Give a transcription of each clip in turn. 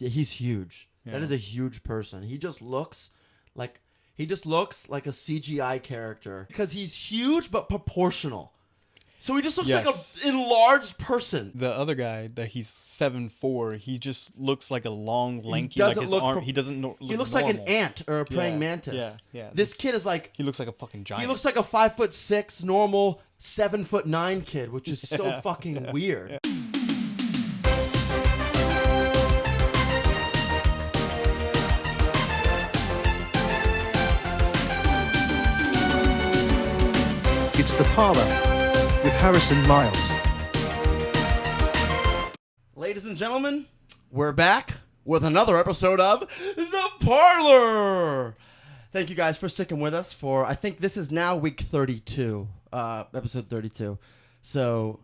Yeah, he's huge. Yeah. That is a huge person. He just looks like a CGI character because he's huge but proportional. So he just looks like an enlarged person. The other guy that he's 7'4", he just looks like a long, lanky. He doesn't look He looks normal. like an ant or a praying mantis. Yeah. This kid is like he looks like a fucking giant. He looks like a 5'6" normal 7'9" kid, which is so fucking weird. It's the Parlor with Harrison Myles. Ladies and gentlemen, we're back with another episode of The Parlor. Thank you guys for sticking with us for, I think this is now week 32, episode 32. So,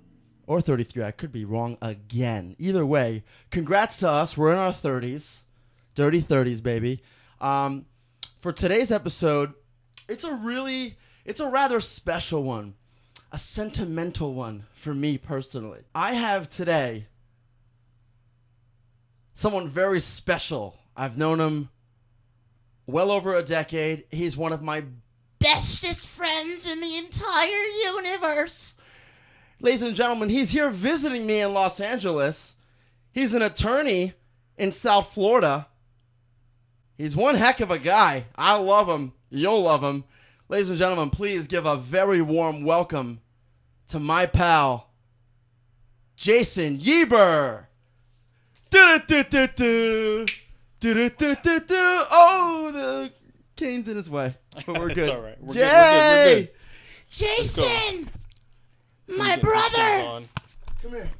or 33, I could be wrong again. Either way, congrats to us. We're in our 30s. Dirty 30s, baby. For today's episode, it's a rather special one. A sentimental one for me personally. I have today someone very special. I've known him well over a decade. He's one of my bestest friends in the entire universe. Ladies and gentlemen, he's here visiting me in Los Angeles. He's an attorney in South Florida. He's one heck of a guy. I love him. You'll love him. Ladies and gentlemen, please give a very warm welcome to my pal, Jason Yeber. Oh, the cane's in his way, but we're good. It's all right. We're Jay! good. Jason, my brother. Come here.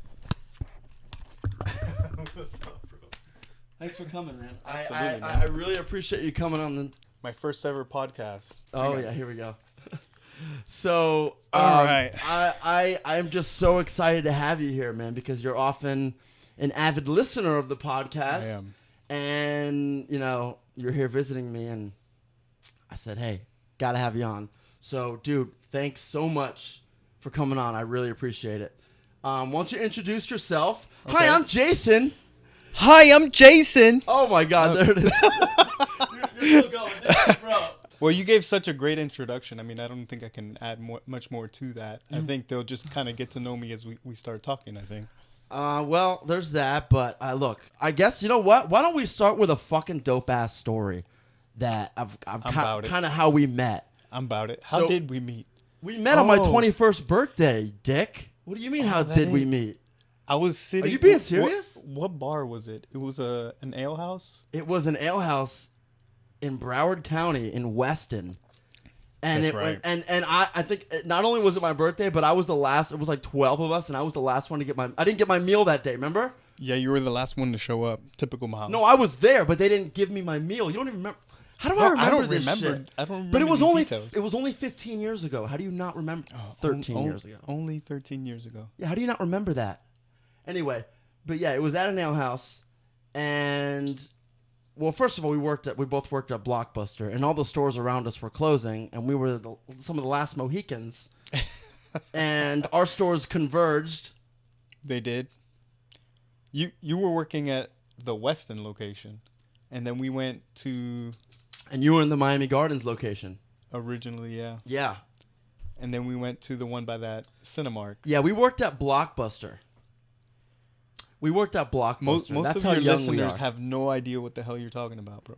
Thanks for coming, man. Absolutely, man. I really appreciate you coming on the... My first ever podcast. Oh, yeah, here we go. So, all right. I'm just so excited to have you here, man, because you're often an avid listener of the podcast. I am. And, you know, you're here visiting me, and I said, hey, got to have you on. So, dude, thanks so much for coming on. I really appreciate it. Why don't you introduce yourself? Okay. Hi, I'm Jason. Hi, I'm Jason. Oh, my God, there it is. You're still going, bro. Well, you gave such a great introduction. I mean, I don't think I can add much more to that. I think they'll just kind of get to know me as we start talking, I think. Well, there's that, but look, I guess, you know what? Why don't we start with a fucking dope-ass story that I've kind of how we met. I'm about it. How did we meet? We met on my 21st birthday, Dick. What do you mean, how did we meet? I was sitting... Are you being serious? What bar was it? It was an ale house? It was an ale house in Broward County in Weston. And That's right. And I think not only was it my birthday, but I was the last. It was like 12 of us, and I was the last one to get I didn't get my meal that day, remember? Yeah, you were the last one to show up. Typical Mahal. No, I was there, but they didn't give me my meal. You don't even remember. How do I remember this shit? I don't remember. But it was these only details. it was only 15 years ago. How do you not remember? 13 years ago. Only 13 years ago. Yeah, how do you not remember that? Anyway, but yeah, it was at an ale house, and well, first of all, we both worked at BLOCKBUSTER, and all the stores around us were closing, and we were some of the last Mohicans, and our stores converged. They did. You were working at the Weston location, and then we went to... And you were in the Miami Gardens location. Originally, yeah. Yeah. And then we went to the one by that Cinemark. Yeah, we worked at BLOCKBUSTER. Most That's of how your listeners have no idea what the hell you're talking about, bro.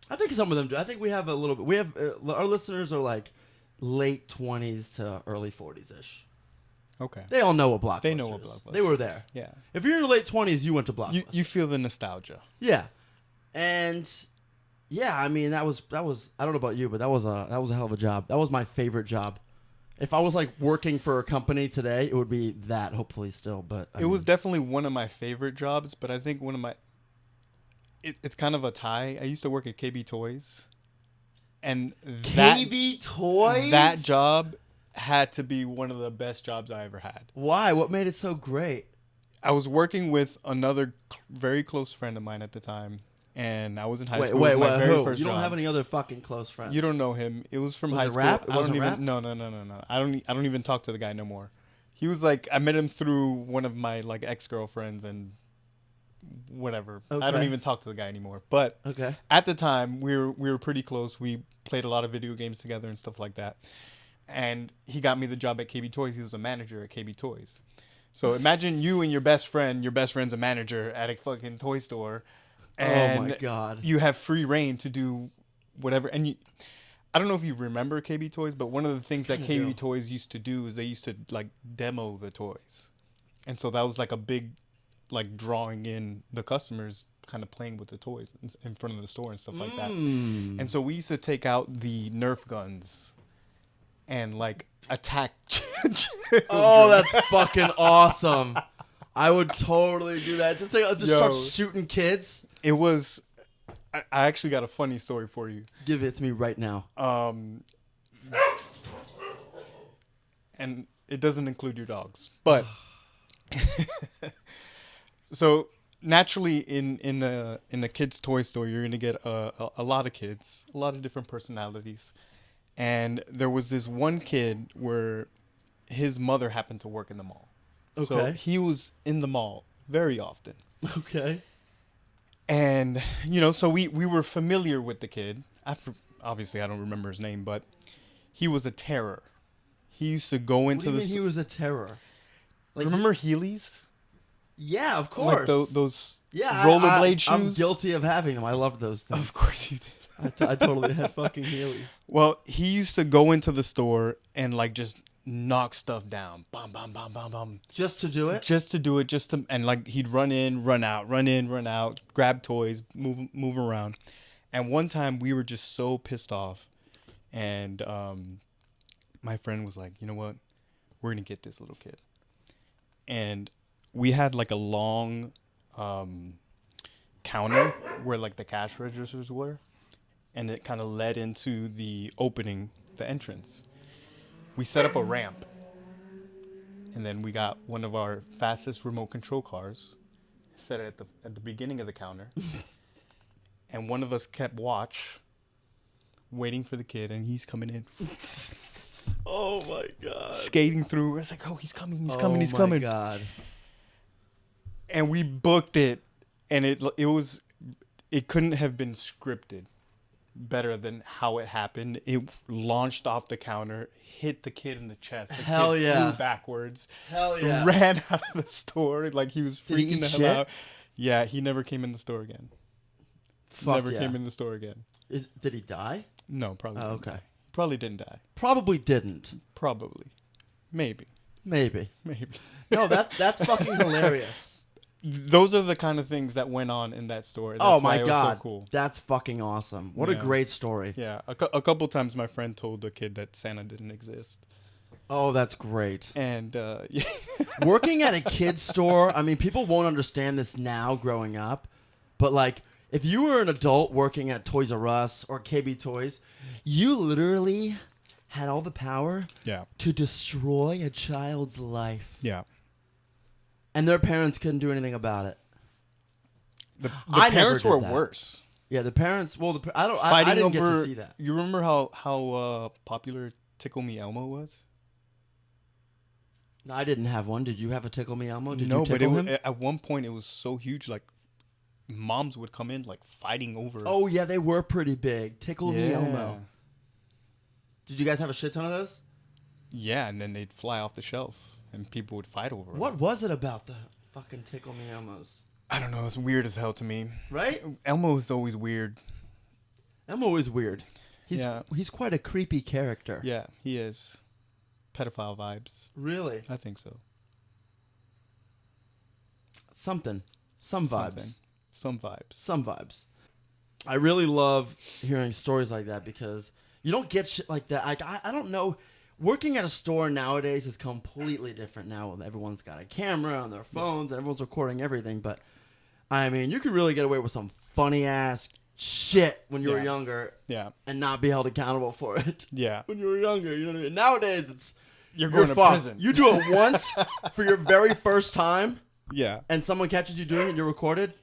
I think some of them do. I think we have a little bit. We have our listeners are like late 20s to early 40s-ish. Okay. They all know what BLOCKBUSTER They know what is. BLOCKBUSTER They were there. Yeah. If you're in your late 20s, you went to BLOCKBUSTER. You feel the nostalgia. Yeah. And yeah, I mean that was I don't know about you, but that was a hell of a job. That was my favorite job. If I was like working for a company today, it would be that, hopefully still, but It was definitely one of my favorite jobs, but I think one of my it's kind of a tie. I used to work at KB Toys. And KB Toys? That job had to be one of the best jobs I ever had. Why? What made it so great? I was working with another very close friend of mine at the time, and I was in high school. Wait, It was my very who? first You don't job. have any other fucking close friends? You don't know him. It was from Was high it school. rap? It I don't wasn't even. rap? No. I don't even talk to the guy no more. He was like, I met him through one of my like ex-girlfriends, and whatever. Okay. I don't even talk to the guy anymore. But Okay. at the time, we were pretty close. We played a lot of video games together and stuff like that. And he got me the job at KB Toys. He was a manager at KB Toys. So imagine you and your best friend's a manager at a fucking toy store. And oh my God. you have free reign to do whatever. And I don't know if you remember KB Toys, but one of the things that KB Toys used to do is they used to like demo the toys. And so that was like a big, like drawing in the customers kind of playing with the toys in front of the store and stuff like that. And so we used to take out the Nerf guns and like attack Oh, that's fucking awesome. I would totally do that. Just start shooting kids. It was. I actually got a funny story for you. Give it to me right now. And it doesn't include your dogs, but so naturally in a kid's toy store, you're gonna get a lot of kids, a lot of different personalities, and there was this one kid where his mother happened to work in the mall. So Okay. he was in the mall very often. Okay. And, so we were familiar with the kid. Obviously, I don't remember his name, but he was a terror. He used to go into What do you mean he was a terror? Like remember Heelys? Yeah, of course. Like those yeah, rollerblade shoes? I'm guilty of having them. I love those things. Of course you did. I totally had fucking Heelys. Well, he used to go into the store and, like, just knock stuff down. Bam, bam, bam, bam, bam. Just to do it? Just to do it, and like he'd run in, run out, run in, run out, grab toys, move around. And one time we were just so pissed off, and my friend was like, "You know what? We're gonna get this little kid." And we had like a long counter where like the cash registers were, and it kind of led into the opening, the entrance. We set up a ramp, and then we got one of our fastest remote control cars, set it at the beginning of the counter, and one of us kept watch, waiting for the kid, and he's coming in, Oh my God. skating through. I was like, "Oh, he's coming! He's coming! He's Oh coming!" my God. And we booked it, and it couldn't have been scripted better than how it happened. It launched off the counter, hit the kid in the chest. The Hell kid yeah. flew backwards. Hell yeah. Ran out of the store like he was Did he freaking eat the shit? hell out. Yeah, he never came in the store again. Fuck Never yeah. came in the store again. Did he die? No, probably. Oh, didn't okay. die. Probably didn't die. Probably didn't. Probably. Maybe. Maybe. No, That's fucking hilarious. Those are the kind of things that went on in that store. That's Oh why my it was God. so cool. That's fucking awesome. What a Yeah. great story. Yeah, a couple times my friend told the kid that Santa didn't exist. Oh, that's great. And yeah. Working at a kid's store, I mean, people won't understand this now growing up, but like, if you were an adult working at Toys R Us or KB Toys, you literally had all the power Yeah. to destroy a child's life. Yeah. And their parents couldn't do anything about it. The I never parents did were that. worse. Yeah, the parents, well, I Fighting didn't get over. to see that. You remember how popular Tickle Me Elmo was? No, I didn't have one. Did you have a Tickle Me Elmo? Did No, you but tickle him? at one point it was so huge, like moms would come in like fighting over. Oh, yeah, they were pretty big. Tickle Me yeah. Elmo. Did you guys have a shit ton of those? Yeah, and then they'd fly off the shelf, and people would fight over them. What was it about the fucking Tickle Me Elmos? I don't know. It's weird as hell to me. Right? Elmo's always weird. Elmo is weird. He's quite a creepy character. Yeah, he is. Pedophile vibes. Really? I think so. Some vibes. Something. Some vibes. Some vibes. I really love hearing stories like that because you don't get shit like that. I don't know. Working at a store nowadays is completely different now. Everyone's got a camera on their phones and everyone's recording everything. But, I mean, you could really get away with some funny-ass shit when you were younger and not be held accountable for it. Yeah. When you were younger, you know what I mean? Nowadays, it's You're going to fucked. prison. You do it once for your very first time Yeah. and someone catches you doing it and you're recorded,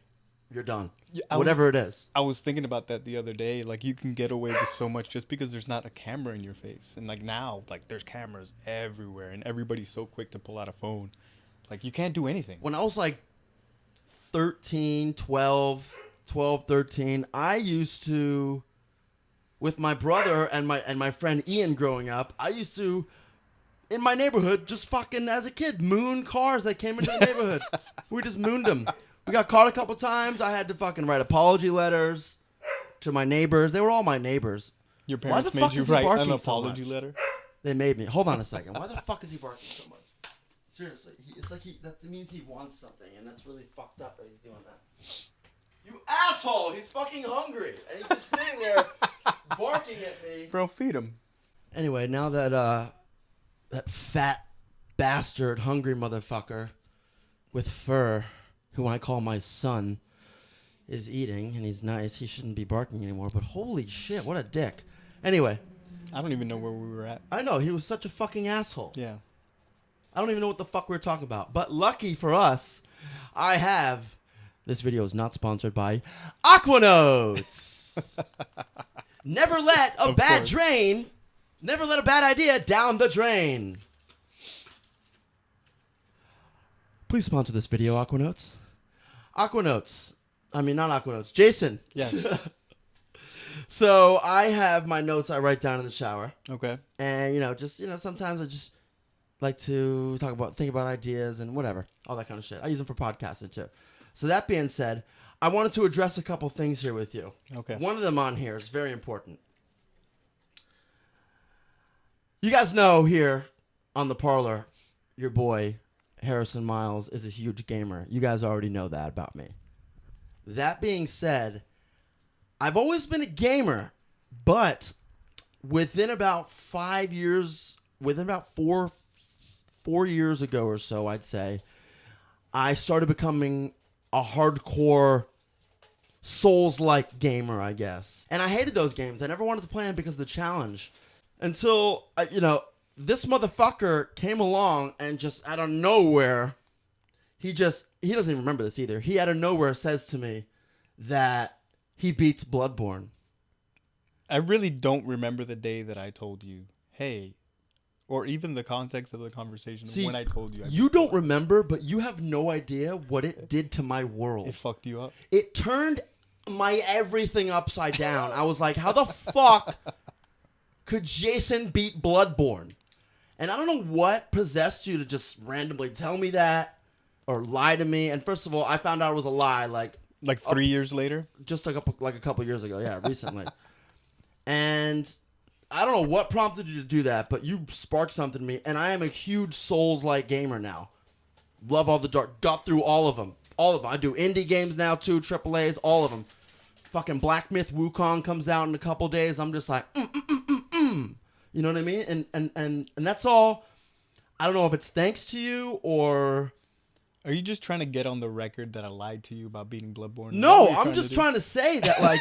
you're done. I Whatever it is. I was thinking about that the other day. Like, you can get away with so much just because there's not a camera in your face. And, like, now, like, there's cameras everywhere. And everybody's so quick to pull out a phone. Like, you can't do anything. When I was like 13, 12, 13, I used to, with my brother and my friend Ian growing up, I used to, in my neighborhood, just fucking, as a kid, moon cars that came into the neighborhood. We just mooned them. We got caught a couple times. I had to fucking write apology letters to my neighbors. They were all my neighbors. Your Why the parents made fuck you is he write barking an so apology much? letter? They made me. Hold on a second. Why the fuck is he barking so much? Seriously, it's like that means he wants something, and that's really fucked up that he's doing that. You asshole! He's fucking hungry, and he's just sitting there barking at me. Bro, feed him. Anyway, now that that fat bastard, hungry motherfucker with fur, who I call my son, is eating, and he's nice, he shouldn't be barking anymore. But holy shit, what a dick! Anyway, I don't even know where we were at. I know he was such a fucking asshole. Yeah. I don't even know what the fuck we were talking about. But lucky for us, I have... This video is not sponsored by Aquanotes. Never let a bad drain... Never let a bad idea down the drain. Please sponsor this video, Aquanotes. Aquanotes. I mean, not Aquanotes. Jason. Yes. So I have my notes I write down in the shower. Okay. And, sometimes I just... like to think about ideas and whatever, all that kind of shit. I use them for podcasting too. So that being said, I wanted to address a couple things here with you. Okay. One of them on here is very important. You guys know here on the Parlor, your boy Harrison Myles is a huge gamer. You guys already know that about me. That being said, I've always been a gamer, but within about 5 years, within about 4 years ago or so, I'd say, I started becoming a hardcore Souls-like gamer, I guess. And I hated those games. I never wanted to play them because of the challenge. Until, this motherfucker came along and just out of nowhere, he doesn't even remember this either. He out of nowhere says to me that he beats Bloodborne. I really don't remember the day that I told you, hey... Or even the context of the conversation. See, when I told you. You don't remember, but you have no idea what it did to my world. It fucked you up. It turned my everything upside down. I was like, how the fuck could Jason beat Bloodborne? And I don't know what possessed you to just randomly tell me that or lie to me. And first of all, I found out it was a lie like 3 years later? Just a couple years ago. Yeah, recently. And... I don't know what prompted you to do that, but you sparked something in me, and I am a huge Souls-like gamer now. Love all the dark. Got through all of them. All of them. I do indie games now, too, AAAs, all of them. Fucking Black Myth Wukong comes out in a couple days. I'm just like, You know what I mean? And that's all. I don't know if it's thanks to you or... Are you just trying to get on the record that I lied to you about beating Bloodborne? No, I'm just trying to say that, like,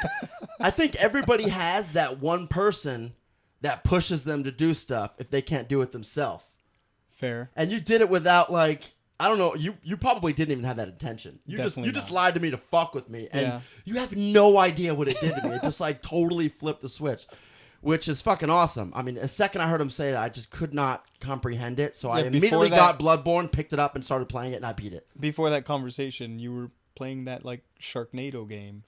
I think everybody has that one person... that pushes them to do stuff if they can't do it themselves. Fair. And you did it without, like, I don't know, you probably didn't even have that intention. You just lied to me to fuck with me. And you have no idea what it did to me. It just, like, totally flipped the switch, which is fucking awesome. I mean, the second I heard him say that, I just could not comprehend it. So I immediately got Bloodborne, picked it up, and started playing it, and I beat it. Before that conversation, you were playing that, like, Sharknado game.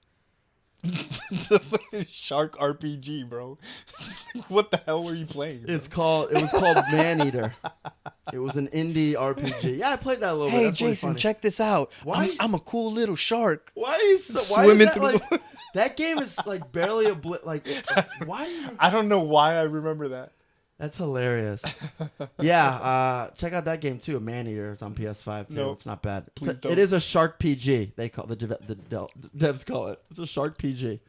Shark RPG, bro. What the hell were you playing? Bro? It was called Maneater. It was an indie RPG. Yeah, I played that a little bit. Hey, That's Jason, really check this out. Why? I'm a cool little shark. Why is swimming through like, that game is like barely why do you... I don't know why I remember that. That's hilarious. Yeah, check out that game too, Maneater. It's on PS5 too. No, it's not bad. It is a Shark PG. They call the devs call it. It's a Shark PG.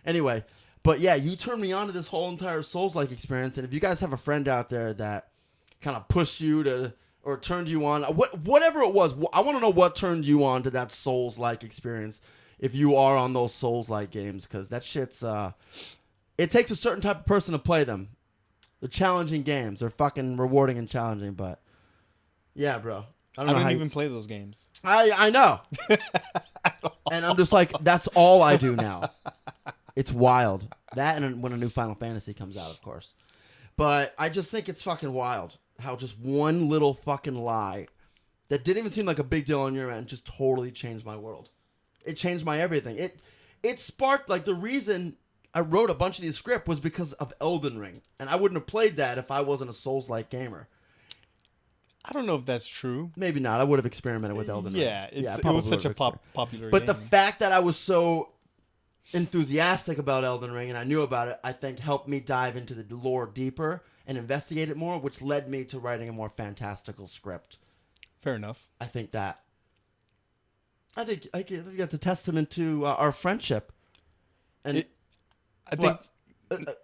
Anyway, but yeah, you turned me on to this whole entire Souls-like experience. And if you guys have a friend out there that kind of pushed you to or turned you on, whatever it was, I want to know what turned you on to that Souls-like experience. If you are on those Souls-like games, because that shit's it takes a certain type of person to play them. They're challenging games. They're fucking rewarding and challenging, but yeah, bro. I don't even play those games. I know. And I'm just like, that's all I do now. It's wild. That and when a new Final Fantasy comes out, of course. But I just think it's fucking wild how just one little fucking lie that didn't even seem like a big deal on your end just totally changed my world. It changed my everything. It sparked, like, the reason I wrote a bunch of these scripts was because of Elden Ring. And I wouldn't have played that if I wasn't a Souls-like gamer. I don't know if that's true. Maybe not. I would have experimented with Elden Ring. Yeah, it was such a popular But game. the fact that I was so enthusiastic about Elden Ring and I knew about it, I think helped me dive into the lore deeper and investigate it more, which led me to writing a more fantastical script. Fair enough. I think that's a testament to our friendship. And I think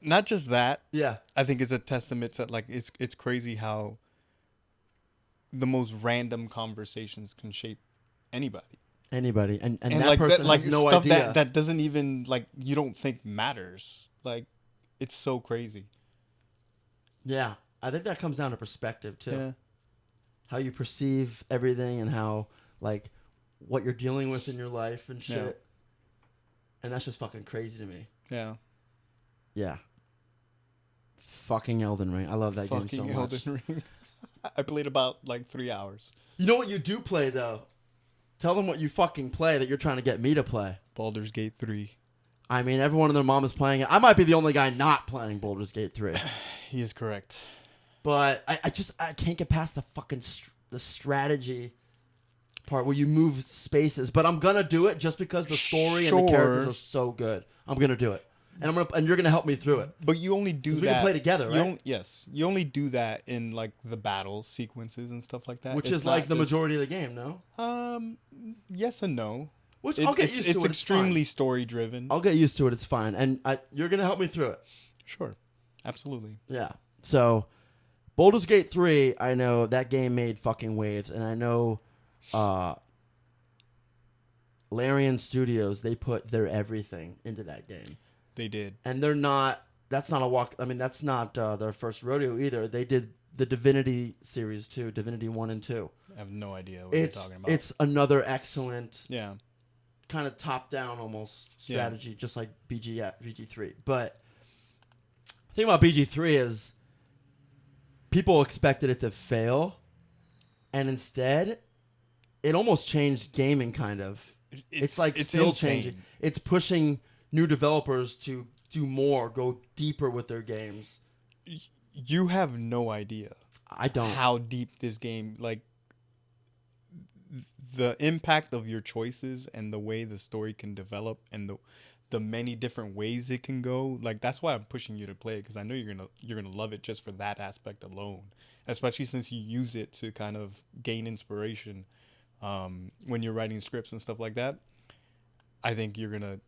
not just that. Yeah. I think it's a testament to, like, it's crazy how the most random conversations can shape anybody. And that like person like has no stuff idea. that doesn't even, like, you don't think matters. Like, it's so crazy. Yeah. I think that comes down to perspective, too. Yeah. How you perceive everything and how, like, what you're dealing with in your life and shit. Yeah. And that's just fucking crazy to me. Yeah. Yeah. Fucking Elden Ring. I love that game so much. Elden Ring. I played about, like, 3 hours. You know what you do play, though? Tell them what you fucking play that you're trying to get me to play. Baldur's Gate 3. I mean, everyone and their mom is playing it. I might be the only guy not playing Baldur's Gate 3. He is correct. But I can't get past the fucking the strategy part where you move spaces. But I'm going to do it just because the story and the characters are so good. I'm going to do it. And you're going to help me through it. But you only do that. We can play together, right? Yes. You only do that in, like, the battle sequences and stuff like that. Which is like the majority of the game, no? Yes and no. Which I'll get used to it. It's extremely story driven. I'll get used to it. It's fine. And you're going to help me through it. Sure. Absolutely. Yeah. So, Baldur's Gate 3, I know that game made fucking waves. And I know Larian Studios, they put their everything into that game. They did. And that's not their first rodeo either. They did the Divinity series too, Divinity 1 and 2. I have no idea what you're talking about. It's another excellent kind of top-down almost strategy, just like BG3. But the thing about BG3 is people expected it to fail, and instead, it almost changed gaming kind of. It's still insane. changing. It's pushing new developers to do more, go deeper with their games. You have no idea. I don't. How deep this game, like, the impact of your choices and the way the story can develop and the many different ways it can go. Like, that's why I'm pushing you to play it, because I know you're gonna love it just for that aspect alone. Especially since you use it to kind of gain inspiration when you're writing scripts and stuff like that. I think you're gonna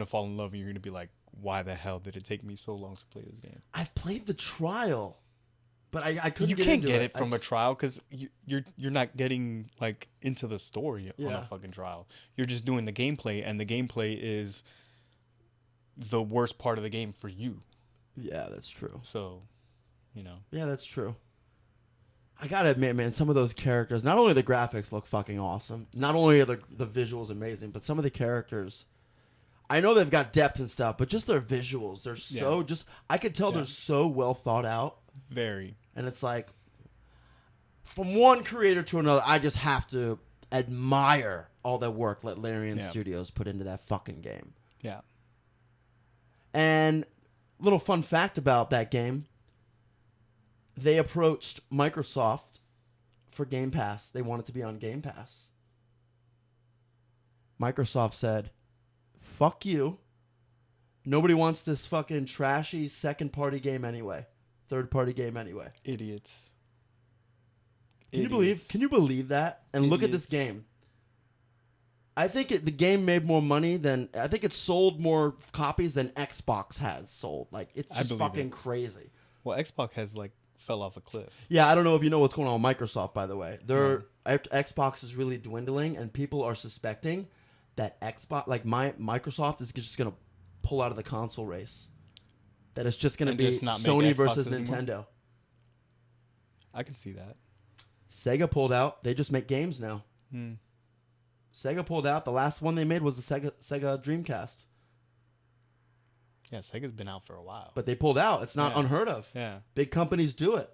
fall in love and you're gonna be like, why the hell did it take me so long to play this game? I've played the trial, but I couldn't. You can't get it from a trial because you're not getting, like, into the story on a fucking trial. You're just doing the gameplay, and the gameplay is the worst part of the game for you. Yeah, that's true. So, you know. Yeah, that's true. I gotta admit, man, some of those characters, not only the graphics look fucking awesome, not only are the visuals amazing, but some of the characters, I know they've got depth and stuff, but just their visuals, they're so I could tell they're so well thought out. Very. And it's like, from one creator to another, I just have to admire all the work that Larian Studios put into that fucking game. Yeah. And little fun fact about that game, they approached Microsoft for Game Pass. They wanted to be on Game Pass. Microsoft said, fuck you. Nobody wants this fucking trashy second-party game anyway. Third-party game anyway. Idiots. Can you believe that? And look at this game. I think the game made more money than... I think it sold more copies than Xbox has sold. Like, it's just fucking crazy. Well, Xbox has, like, fell off a cliff. Yeah, I don't know if you know what's going on with Microsoft, by the way. Xbox is really dwindling, and people are suspecting that Microsoft is just going to pull out of the console race. That it's just going to be Sony versus Nintendo. I can see that. Sega pulled out. They just make games now. Sega pulled out. The last one they made was the Sega Dreamcast. Yeah, Sega's been out for a while. But they pulled out. It's not unheard of. Yeah. Big companies do it.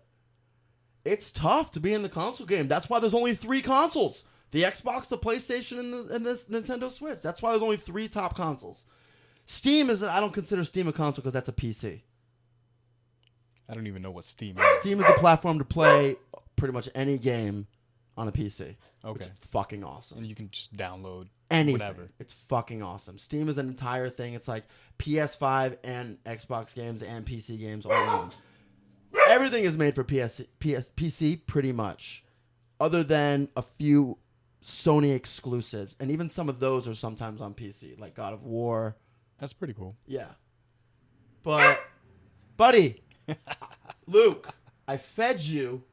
it's tough to be in the console game. That's why there's only 3 consoles. The Xbox, the PlayStation, and this Nintendo Switch. That's why there's only 3 top consoles. Steam is, I don't consider Steam a console because that's a PC. I don't even know what Steam is. Steam is a platform to play pretty much any game on a PC. Okay. It's fucking awesome. And you can just download Anything. whatever. It's fucking awesome. Steam is an entire thing. It's like PS5 and Xbox games and PC games all in one. Everything is made for PC pretty much, other than a few Sony exclusives, and even some of those are sometimes on PC, like God of War. That's pretty cool. Yeah. But, buddy, Luke, I fed you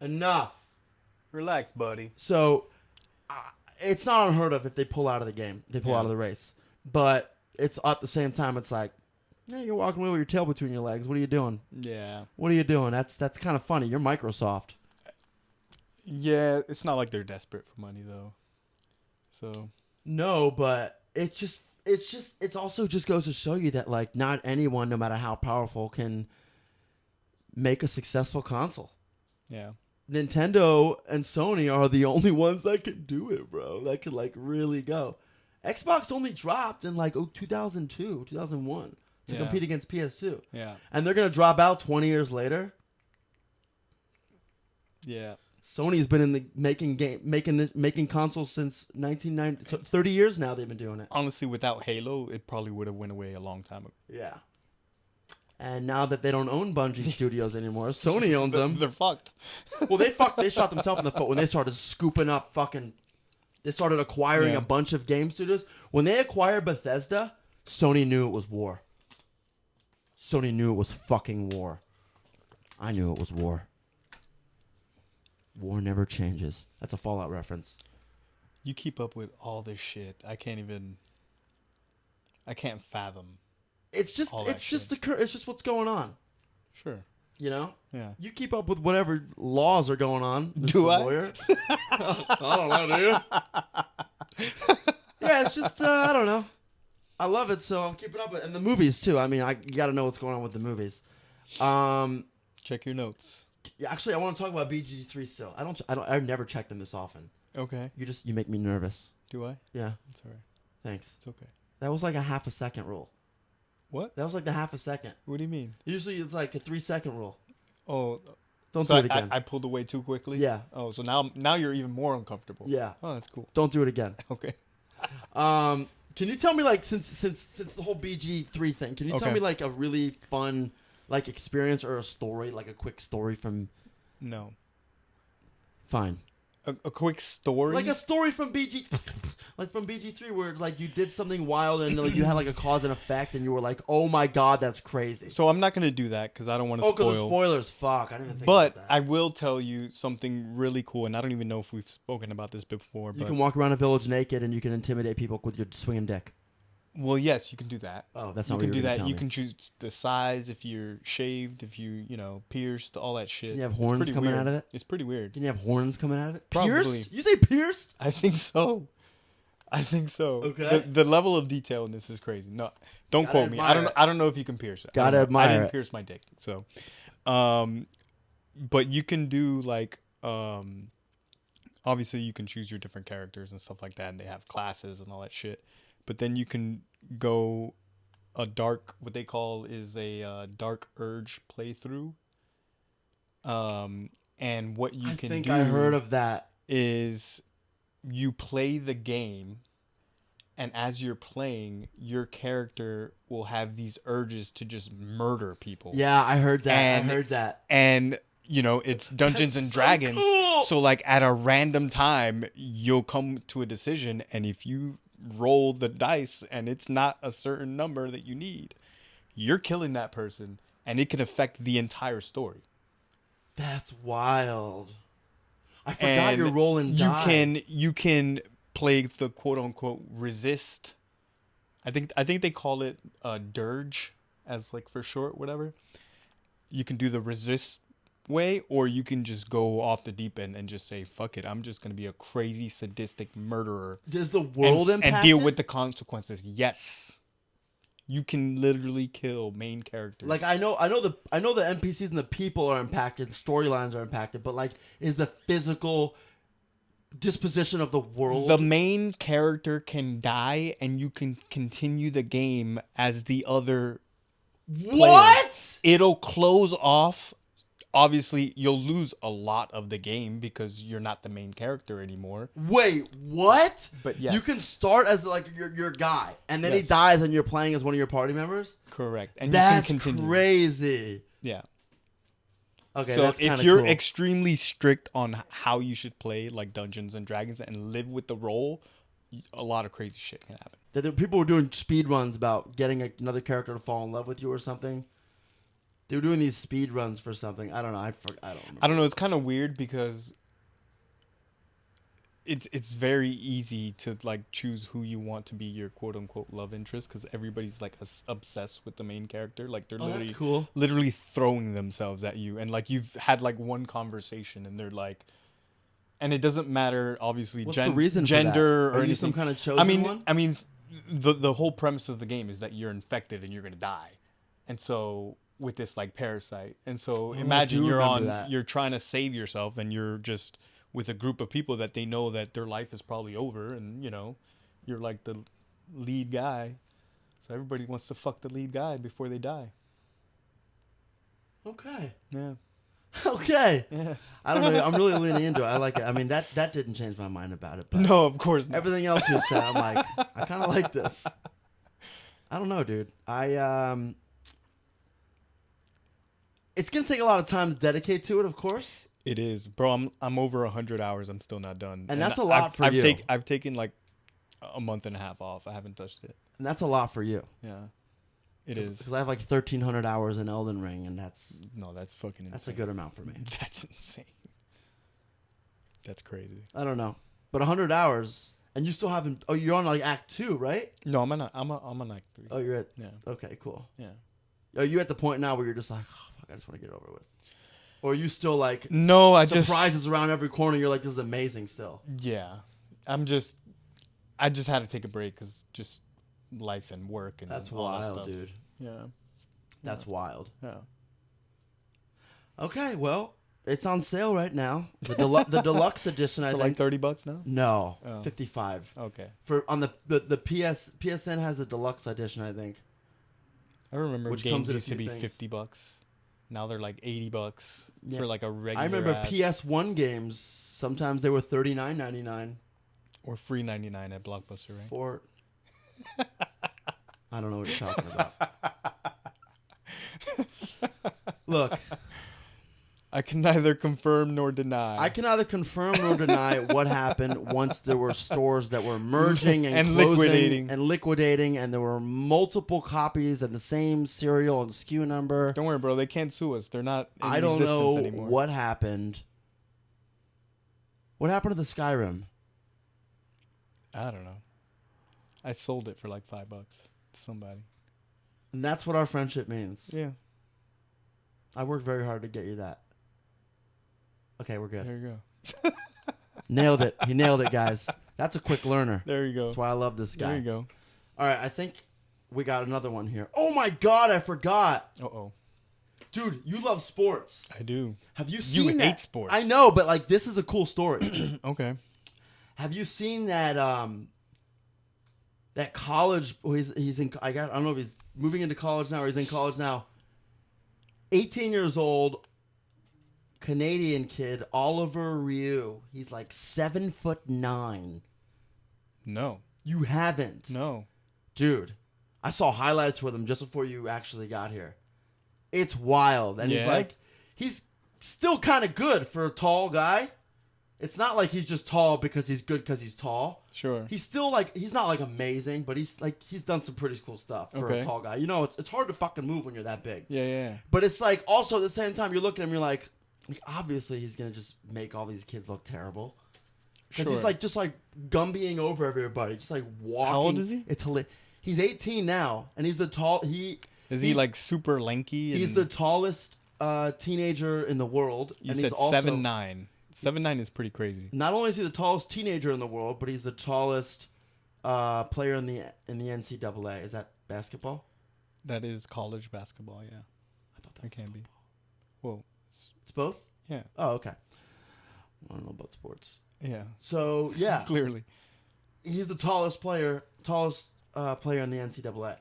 enough. Relax, buddy. So, it's not unheard of if they pull out of the game. They pull out of the race. But it's at the same time, it's like, yeah, you're walking away with your tail between your legs. What are you doing? Yeah. What are you doing? That's kind of funny. You're Microsoft. Yeah, it's not like they're desperate for money, though. So. No, but it also just goes to show you that, like, not anyone, no matter how powerful, can make a successful console. Yeah. Nintendo and Sony are the only ones that can do it, bro. That can, like, really go. Xbox only dropped in, like, 2002, 2001 to compete against PS2. Yeah. And they're going to drop out 20 years later. Yeah. Sony's been in the making consoles since 1990. So 30 years now they've been doing it. Honestly, without Halo, it probably would have went away a long time ago. Yeah. And now that they don't own Bungie Studios anymore, Sony owns them. They're fucked. Well, they shot themselves in the foot when they started scooping up they started acquiring a bunch of game studios. When they acquired Bethesda, Sony knew it was war. Sony knew it was fucking war. I knew it was war. War never changes. That's a Fallout reference. You keep up with all this shit. I can't fathom. It's just what's going on. Sure. You know? Yeah. You keep up with whatever laws are going on. Mr. Do I? Lawyer. I don't know, do you? Yeah, it's just, I don't know. I love it, so I'm keeping up with it. And the movies, too. I mean, you got to know what's going on with the movies. Check your notes. Yeah, actually, I want to talk about BG3 still. I never check them this often. Okay. You make me nervous. Do I? Yeah. That's all right. Thanks. It's okay. That was like a half a second rule. What? That was like the half a second. What do you mean? Usually it's like a 3-second rule. Oh. Don't so do it again. I pulled away too quickly? Yeah. Oh, so now you're even more uncomfortable. Yeah. Oh, that's cool. Don't do it again. Okay. Can you tell me, like, since the whole BG3 thing, can you tell me, like, a really fun, like, experience or a story, like a quick story from... No. Fine. A quick story? Like a story from like from BG3 where, like, you did something wild and, like, you had, like, a cause and effect and you were like, oh my god, that's crazy. So I'm not going to do that because I don't want to spoil. Oh, because the spoilers, fuck. I didn't even think but about that. I will tell you something really cool, and I don't even know if we've spoken about this before. You but can walk around a village naked and you can intimidate people with your swinging dick. Well, yes, you can do that. Oh, that's you not can what do you were that. gonna tell You me. can choose the size, if you're shaved, if you pierced, all that shit. Can you have It's horns pretty coming weird. out of it? It's pretty weird. Can you have horns coming out of it? Probably. Pierced? You say pierced? I think so. Okay. The level of detail in this is crazy. No, don't Gotta quote me. admire it. I don't know if you can pierce it. Gotta I admire didn't it. pierce my dick. So, but you can do like obviously you can choose your different characters and stuff like that, and they have classes and all that shit. But then you can go what they call is a dark urge playthrough. And what you can do, I heard of that. is you play the game, and as you're playing, your character will have these urges to just murder people. Yeah, I heard that. And- I heard that. And it's Dungeons and so Dragons. cool. So like at a random time, you'll come to a decision, and if you roll the dice and it's not a certain number that you need, you're killing that person, and it can affect the entire story. That's wild. I forgot And you're rolling die. You can play the quote unquote resist. I think they call it dirge as like for short, whatever. You can do the resist way, or you can just go off the deep end and just say fuck it, I'm just gonna be a crazy sadistic murderer. Does the world and impact deal it? with the consequences. Yes. You can literally kill main characters. Like I know the NPCs and the people are impacted, storylines are impacted, but like is the physical disposition of the world. The main character can die, and you can continue the game as the other. What? Player. It'll close off. Obviously, you'll lose a lot of the game because you're not the main character anymore. Wait, what? But yes. You can start as like your guy, and then he Yes. dies, and you're playing as one of your party members? Correct. And That's you can continue. crazy. Yeah. Okay, So that's if kinda you're cool. extremely strict on how you should play like Dungeons and Dragons and live with the role, a lot of crazy shit can happen. People were doing speed runs about getting another character to fall in love with you or something. They were doing these speed runs for something. I don't know. I don't remember. I don't know. It's kind of weird because it's very easy to like choose who you want to be your quote unquote love interest because everybody's like obsessed with the main character. Like they're That's cool. literally throwing themselves at you, and like you've had like one conversation, and they're like, and it doesn't matter obviously What's the reason gender for that? or Are you anything. some kind of chosen one? I mean, the whole premise of the game is that you're infected and you're gonna die, and so with this like parasite, and so imagine do you're remember that. you're trying to save yourself, and you're just with a group of people that they know that their life is probably over, and you know, you're like the lead guy, so everybody wants to fuck the lead guy before they die. Okay. Yeah. Okay. Yeah. I don't know. I'm really leaning into it. I like it. I mean, that didn't change my mind about it. But No, of course not. everything else you said, I'm like, I kind of like this. I don't know, dude. It's gonna take a lot of time to dedicate to it, of course. It is, bro. I'm over 100 hours. I'm still not done, And that's a lot for you. I've taken like a month and a half off. I haven't touched it. And that's a lot for you. Yeah, it is. Because I have like 1,300 hours in Elden Ring, and that's fucking insane. a good amount for me. That's insane. That's crazy. I don't know, but 100 hours, and you still haven't. Oh, you're on like Act 2, right? No, I'm on Act 3. Oh, you're at. Yeah. Okay, cool. Yeah. Are you at the point now where you're just like, oh, fuck, I just want to get it over with? Or are you still like No, I surprises around every corner? You're like, this is amazing still. Yeah, I just had to take a break because just life and work and That's all that wild, stuff. dude. Yeah. That's wild. Yeah. Okay, well, it's on sale right now. The deluxe edition, I For think. like $30 now. No, Oh. 55. Okay. For on the PSN has the deluxe edition, I think. I remember Which games comes in a used to few be things. $50. Now they're like $80 Yeah. for like a regular. I remember ass- PS1 games. Sometimes they were $39.99 or free 99 at Blockbuster, right? for. I don't know what you're talking about. Look, I can neither confirm nor deny. I can neither confirm nor deny what happened once there were stores that were merging and, And closing liquidating, and there were multiple copies and the same serial and SKU number. Don't worry, bro. They can't sue us. They're not in I don't existence know anymore. what happened. What happened to the Skyrim? I don't know. I sold it for like $5 to somebody. And that's what our friendship means. Yeah. I worked very hard to get you that. Okay, we're good. There you go. Nailed it. He nailed it, guys. That's a quick learner. There you go. That's why I love this guy. There you go. All right, I think we got another one here. Oh my God, I forgot. Uh-oh. Dude, you love sports. I do. Have you seen that? hate sports. I know, but like this is a cool story. Okay. Have you seen that that college he's in I don't know if he's moving into college now or he's in college now. 18 years old, Canadian kid, Oliver Ryu. He's like 7'9". No. You haven't. No. Dude, I saw highlights with him just before you actually got here. It's wild. And Yeah. he's still kind of good for a tall guy. It's not like he's just tall because he's good because he's tall. Sure. He's still like, he's not like amazing, but he's done some pretty cool stuff for a Okay. tall guy. You know, it's hard to fucking move when you're that big. Yeah. But it's like, also at the same time, you're looking at him, you're like obviously he's going to just make all these kids look terrible. Because Sure. he's like, just like Gumbying over everybody. Just like walking. How old is he? It's He's 18 now, and he's the tall, Is he like super lanky? He's and- the tallest teenager in the world. You and said he's also, 7'9". 7'9" is pretty crazy. Not only is he the tallest teenager in the world, but he's the tallest player in the NCAA. Is that basketball? That is college basketball, yeah. I thought that It can be. Well, It's both? yeah. Oh, okay. I don't know about sports. Yeah. So, yeah. Clearly. He's the tallest player in the NCAA.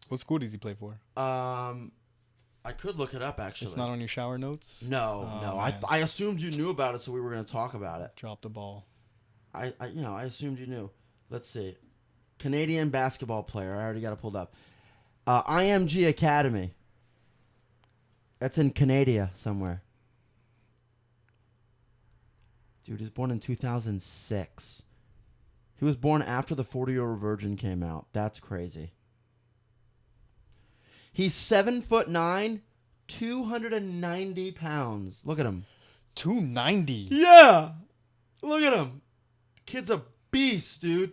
What school does he play for? I could look it up, actually. It's not on your shower notes? No. I assumed you knew about it, so we were going to talk about it. Drop the ball. I assumed you knew. Let's see. Canadian basketball player. I already got it pulled up. IMG Academy. That's in Canada somewhere. Dude, he was born in 2006. He was born after the 40-Year-Old Virgin came out. That's crazy. He's 7'9", 290 pounds. Look at him. 290. Yeah. Look at him. Kid's a beast, dude.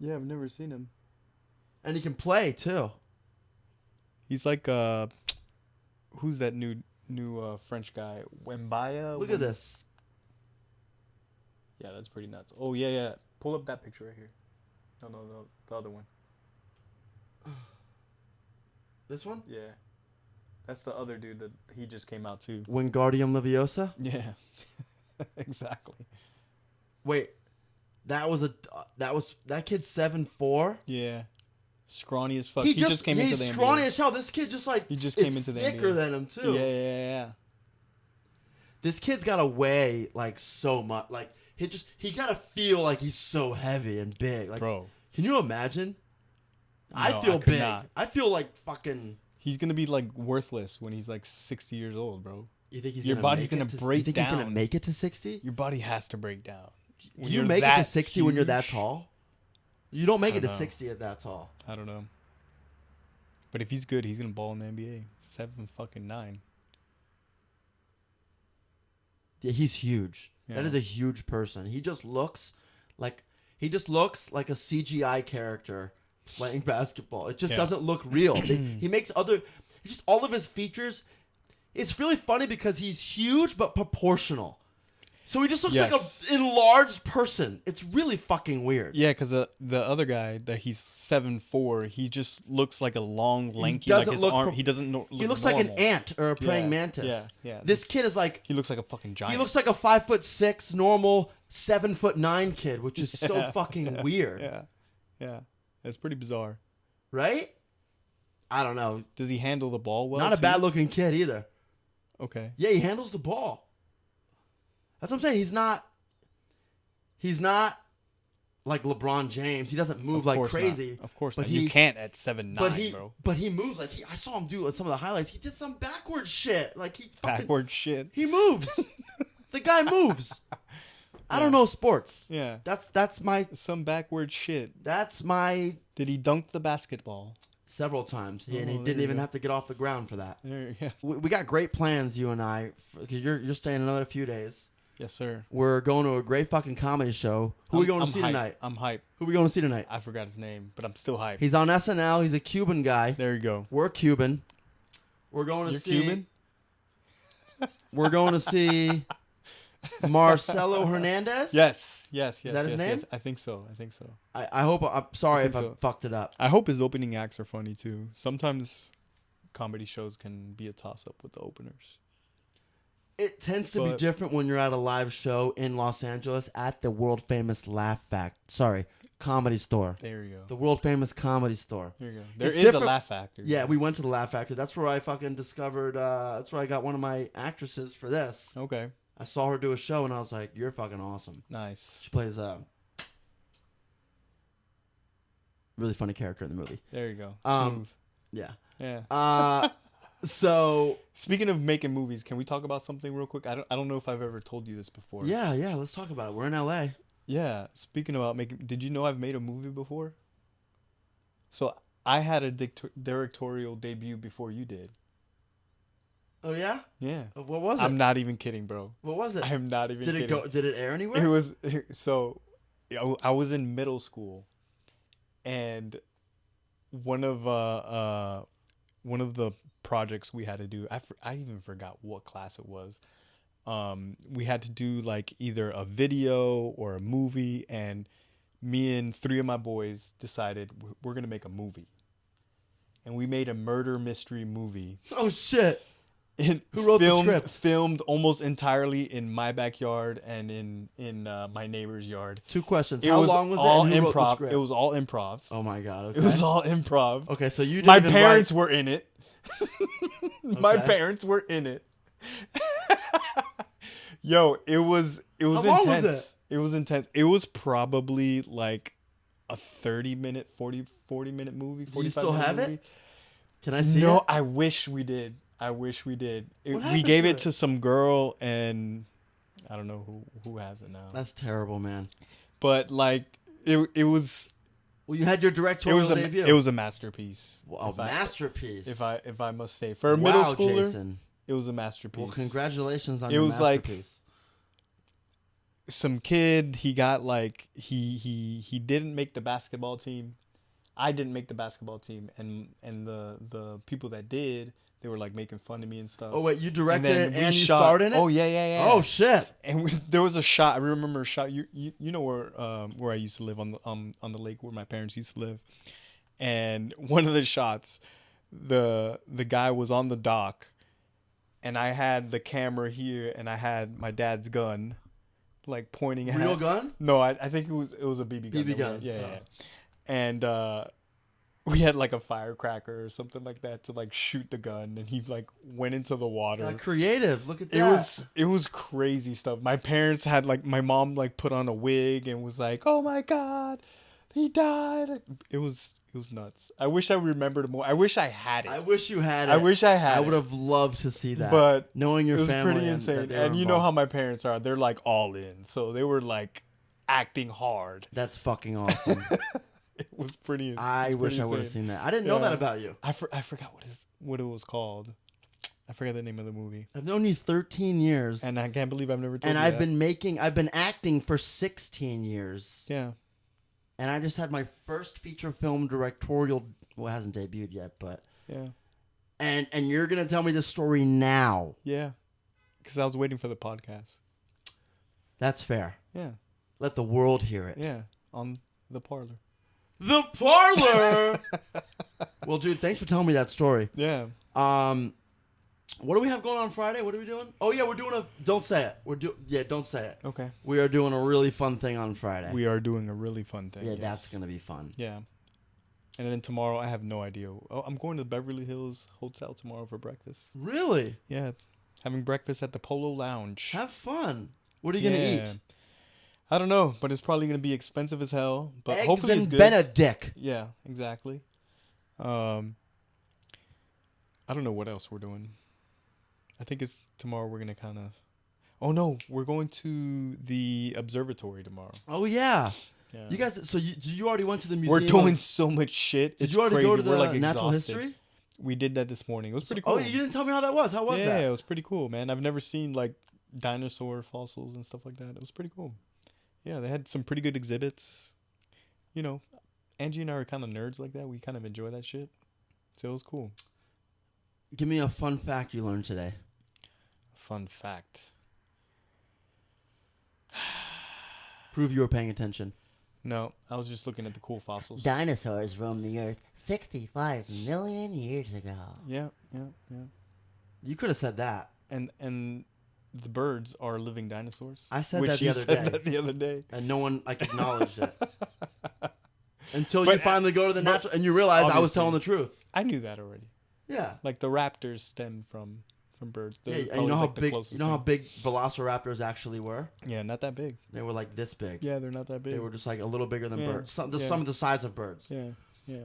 Yeah, I've never seen him. And he can play, too. He's like who's that new French guy? Wembaya? Look at this. Yeah, that's pretty nuts. Oh, yeah. Pull up that picture right here. No, the other one. This one? Yeah. That's the other dude that he just came out too. Wingardium Leviosa? Yeah. Exactly. Wait. That kid's 7'4"? Yeah. Scrawny as fuck. He just came into the NBA. He's scrawny as hell. This kid just like he just came into the thicker NBA. than him too. Yeah. This kid's gotta weigh like so much. Like he gotta feel like he's so heavy and big. Like, bro, can you imagine? No, I feel could big. not. I feel like fucking. He's gonna be like worthless when he's like 60 years old, bro. You think your body's gonna break You think down? he's gonna make it to 60? Your body has to break down. Do you make it to 60 when you're that tall? You don't make it to 60 at that tall. I don't know. But if he's good, he's gonna ball in the NBA. 7'9". Yeah, he's huge. Yeah. That is a huge person. He just looks like a CGI character playing basketball. It just doesn't look real. He makes it's just all of his features. It's really funny because he's huge but proportional. So he just looks like an enlarged person. It's really fucking weird. Yeah, because the other guy that he's 7'4", he just looks like a long, lanky. He doesn't his look. arm. He doesn't look. He looks normal. like an ant or a praying mantis. Yeah. This kid is like. He looks like a fucking giant. He looks like a 5'6" normal 7'9" kid, which is so fucking weird. Yeah. It's pretty bizarre. Right? I don't know. Does he handle the ball well? Not a bad looking kid either. Okay. Yeah, he handles the ball. That's what I'm saying. He's not like LeBron James. He doesn't move like crazy. Of course but not. You can't at 7'9", bro. But he moves like I saw him do some of the highlights. He did some backward shit. Like shit. He moves. The guy moves. I don't know sports. Yeah. That's my some backward shit. That's my. Did he dunk the basketball? Several times, and he didn't even have to get off the ground for that. Yeah. We got great plans, you and I, because you're staying another few days. Yes, sir. We're going to a great fucking comedy show. Who are we going to see tonight? I'm hyped. Who are we going to see tonight? I forgot his name, but I'm still hyped. He's on SNL. He's a Cuban guy. There you go. We're Cuban. We're going to see. Cuban? We're going to see Marcelo Hernandez. Yes. Is that his name? Yes. I think so. I hope. I'm sorry if I fucked it up. I hope his opening acts are funny too. Sometimes comedy shows can be a toss-up with the openers. It tends to be different when you're at a live show in Los Angeles at the world-famous Comedy Store. There you go. The world-famous Comedy Store. There you go. There is a Laugh Factory. Yeah, we went to the Laugh Factory. That's where I fucking discovered, that's where I got one of my actresses for this. Okay. I saw her do a show, and I was like, you're fucking awesome. Nice. She plays a really funny character in the movie. There you go. Smooth. Yeah. So speaking of making movies, can we talk about something real quick? I don't know if I've ever told you this before. Yeah, let's talk about it. We're in LA. Yeah. Speaking about did you know I've made a movie before? So I had a directorial debut before you did. Oh yeah? Yeah. What was it? I'm not even kidding, bro. What was it? I'm not even kidding. Did it air anywhere? It was so I was in middle school, and one of the projects we had to do, I even forgot what class it was. We had to do like either a video or a movie, and me and 3 of my boys decided we're gonna make a movie, and we made a murder mystery movie. Oh shit! Who wrote the script? Filmed almost entirely in my backyard and in my neighbor's yard. 2 questions. It How was long was all it? And who wrote the improv. script? It was all improv. Oh my god! Okay. It was all improv. Okay, so you didn't My even parents write- were in it. My Okay. parents were in it. Yo, it was How long was intense. It was intense. It was probably like a 30-minute, 40-minute movie. Do you 45 still minute have movie. it? Can I see No, it? I wish we did. What happened we gave to it it? to some girl, and I don't know who has it now. That's terrible, man. But like it was Well, you had your directorial debut. it was a masterpiece. a masterpiece. If I must say, for a wow, middle schooler, Jason. it was a masterpiece. Well, congratulations on It your was like- masterpiece. Some kid, he got like he didn't make the basketball team. I didn't make the basketball team, and the people that did, they were like making fun of me and stuff. Oh wait, you And directed then it we and you shot- starred in it? Oh yeah. Oh shit! And there was a shot. I remember a shot. You know where I used to live on the lake where my parents used to live, and one of the shots, the guy was on the dock, and I had the camera here, and I had my dad's gun, like pointing at. Real gun? No, I think it was a BB gun. BB gun. Yeah. And we had like a firecracker or something like that to like shoot the gun, and he like went into the water. Creative. Look at that. It was crazy stuff. My parents had like, my mom like put on a wig and was like, "Oh my god, he died." It was nuts. I wish I remembered more. I wish I had it. I wish you had it. I wish I had I it. would have loved to see that. But knowing your it was family pretty and insane. that they were And you know involved. how my parents are. They're like all in. So they were like acting hard. That's fucking awesome. It was pretty I wish I would have seen that. I didn't know that about you. I forgot what it was called. I forgot the name of the movie. I've known you 13 years. And I can't believe I've never told And you I've that. I've been acting for 16 years. Yeah. And I just had my first feature film directorial, well, it hasn't debuted yet, but Yeah. and you're going to tell me this story now. Yeah. Because I was waiting for the podcast. That's fair. Yeah. Let the world hear it. Yeah. On the Parlor. The Parlor. Well, dude, thanks for telling me that story. Yeah. What do we have going on Friday? What are we doing? Oh yeah, we're doing a. Don't say it. Don't say it. Okay. We are doing a really fun thing on Friday. We are doing a really fun thing. Yeah, yes. that's gonna be fun. Yeah. And then tomorrow, I have no idea. Oh, I'm going to the Beverly Hills Hotel tomorrow for breakfast. Really? Yeah. Having breakfast at the Polo Lounge. Have fun. What are you gonna eat? I don't know, but it's probably going to be expensive as hell. But Eggs hopefully it's and good. Benedict. Yeah, exactly. I don't know what else we're doing. I think it's tomorrow we're going to kind of... Oh, no. We're going to the observatory tomorrow. Oh yeah. Yeah. You guys. So you already went to the museum? We're doing so much shit. Did It's you already crazy. go to the We're, like, natural exhausted. history? We did that this morning. It was pretty cool. Oh, you didn't tell me how that was. How was yeah, that? it was pretty cool, man. I've never seen like dinosaur fossils and stuff like that. It was pretty cool. Yeah, they had some pretty good exhibits. You know, Angie and I are kind of nerds like that. We kind of enjoy that shit. So it was cool. Give me a fun fact you learned today. Fun fact. Prove you were paying attention. No, I was just looking at the cool fossils. Dinosaurs roamed the earth 65 million years ago. Yeah. You could have said that. And the birds are living dinosaurs. I said which that the you other said day. that the other day. And no one acknowledged it. Until But- you finally go to the but natural and you realize I was obviously- telling the truth. I knew that already. Yeah. Like the raptors stem from birds. They're Yeah, and you probably, know how like, the big closest you know how thing. big velociraptors actually were? Yeah, not that big. They were like this big. Yeah, they're not that big. They were just like a little bigger than Yeah, birds. Some yeah. of the size of birds. Yeah.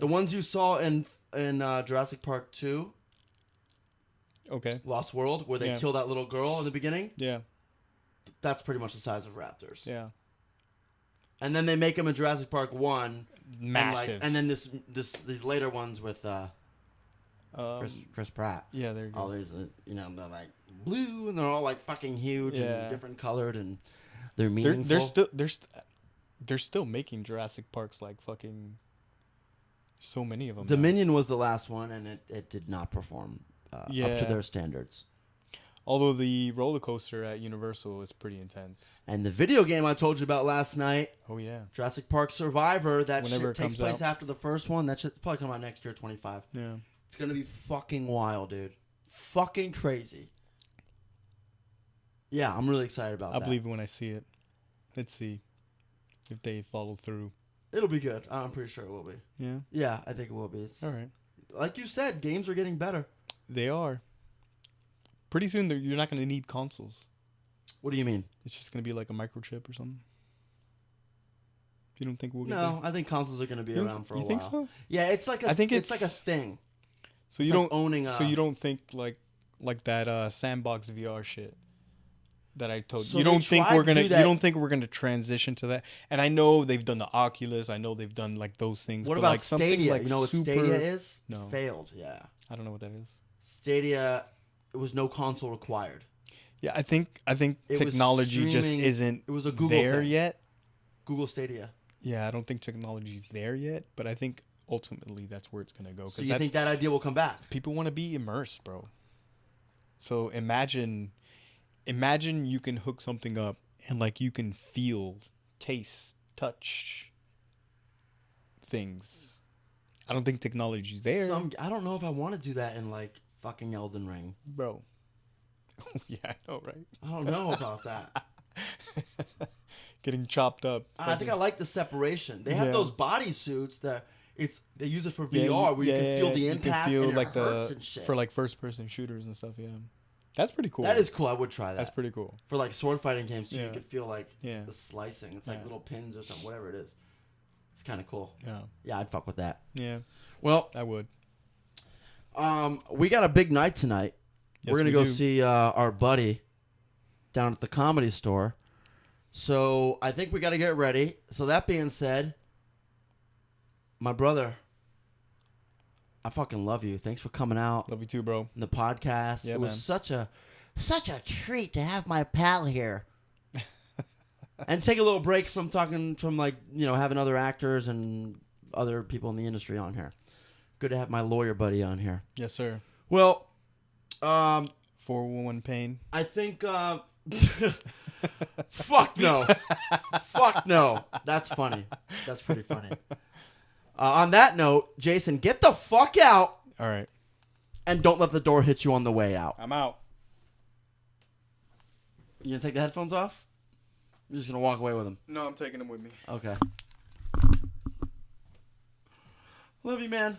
The ones you saw in Jurassic Park 2, Okay. Lost World, where they Yeah. kill that little girl in the beginning, Yeah. that's pretty much the size of raptors. Yeah. And then they make them in Jurassic Park 1. Massive. And then these later ones with Chris Pratt. Yeah, there you go. All these, they're like blue and they're all like fucking huge Yeah. and different colored and they're They're meaningful. they're still making Jurassic Parks like fucking so many of them. Dominion was the last one and it did not perform up to Yeah. their standards. Although the roller coaster at Universal is pretty intense. And the video game I told you about last night, Oh yeah. Jurassic Park Survivor, that Whenever shit it takes comes place out. after the first one. That shit's probably come out next year, 25. Yeah. It's gonna be fucking wild, dude. Fucking crazy. Yeah, I'm really excited about that. I believe it when I see it. Let's see if they follow through. It'll be good. I'm pretty sure it will be. Yeah. Yeah, I think it will be. It's, All right. like you said, games are getting better. They are. Pretty soon, you're not going to need consoles. What do you mean? It's just going to be like a microchip or something. You don't think we'll get No, I think consoles are going to be there? around for a You while. think so? Yeah, it's like a. I think it's like a it's- thing. So It's you like don't owning a. So you don't think like that sandbox VR shit that I told So you. they Don't think tried we're to gonna. do You that- don't think we're gonna transition to that? And I know they've done the Oculus. I know they've done like those things. What but, about like, something Stadia? Like You know what super, Stadia is? No. Failed. Yeah. I don't know what that is. Stadia. It was no console required. Yeah, I think It was technology just streaming- isn't It was a Google there thing. yet. Google Stadia. Yeah, I don't think technology's there yet, but I think ultimately that's where it's gonna go. So you think that idea will come back? People want to be immersed, bro. So imagine you can hook something up and like you can feel, taste, touch things. I don't think technology's there, I don't know if I want to do that in like fucking Elden Ring. bro. Yeah, I know, right? I don't know about that. Getting chopped up. I think I like the separation. They have Yeah. those body suits that they use it for Yeah, VR where you can feel the you impact can feel and like it hurts and shit. for like first person shooters and stuff. Yeah, that's pretty cool. That is cool. I would try that. That's pretty cool. For like sword fighting games, too, you Yeah. can feel like Yeah. the slicing. It's like Yeah. little pins or something, whatever it is. It's kind of cool. Yeah, Yeah, I'd fuck with that. yeah, Well, I would. we got a big night tonight. Yes, We're gonna we go do. see our buddy down at the Comedy Store. So I think we got to get ready. So that being said, my brother, I fucking love you. Thanks for coming out Love you too, bro. in the podcast. Yeah, it was man. such a treat to have my pal here. And take a little break from talking from like, having other actors and other people in the industry on here. Good to have my lawyer buddy on here. Yes, sir. Well, 411 pain. I think fuck no. Fuck no. That's funny. That's pretty funny. On that note, Jason, get the fuck out All right, and don't let the door hit you on the way out. I'm out. You gonna take the headphones off? You're just gonna walk away with them. No, I'm taking them with me. Okay. Love you, man.